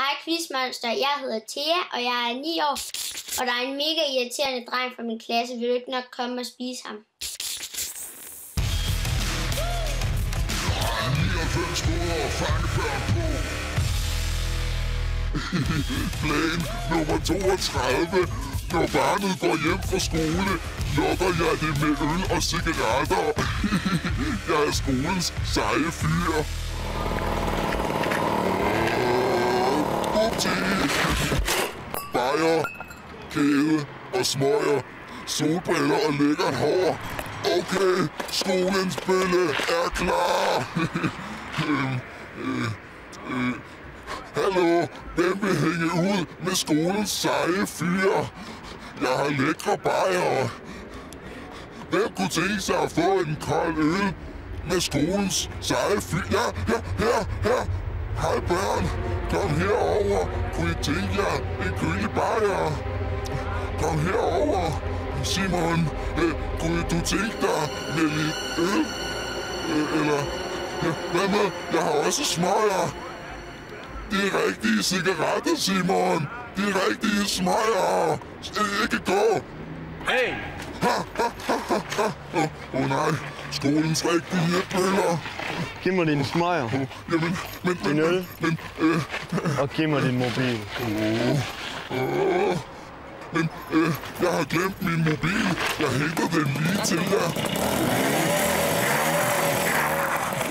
Hej Quizmonster, jeg hedder Thea, og jeg er 9 år. Og der er en mega irriterende dreng fra min klasse. Vil du ikke nok komme og spise ham? 99 måder at fange børn på. Plan nummer 32. Når barnet går hjem fra skole, lokker jeg det med øl og cigaretter. Jeg er skolens seje fyr. Bajer, kæde og smøger, solbriller og lækkert hår. Okay, skolens bølle er klar. Hallo, hvem vil hænge ud med skolens seje fyr? Jeg har lækre bajer. Hvem kunne tænke sig at få en kold øl med skolens seje fyr? Ja, her. Hej børn, kom herover. Kunne I tænke jer en kølig bajer? Kom herover. Simon, kunne du tænke dig med lidt øl? Eller, hvad med? Jeg har også smøger. Det er rigtige cigaretter, Simon. Det er rigtige smøger. Ikke gå. Hey! Nej, skolens rigtige bøller. Giv mig dine smøger. Jamen, Din øl. Og giv mig din mobil. Men jeg har glemt min mobil. Jeg henter den lige til jer.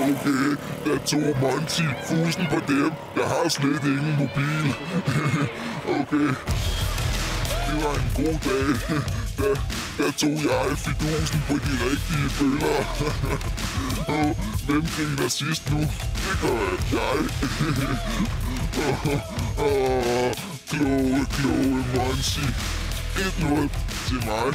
Okay, jeg tog Monty fusen på dem. Jeg har slet ingen mobil. Okay. Det var en god dag. Der tog jeg fidusen på de rigtige bøller. Hvem griner sidst nu? Det gør jeg. Kloge Monty. 1-0 til mig.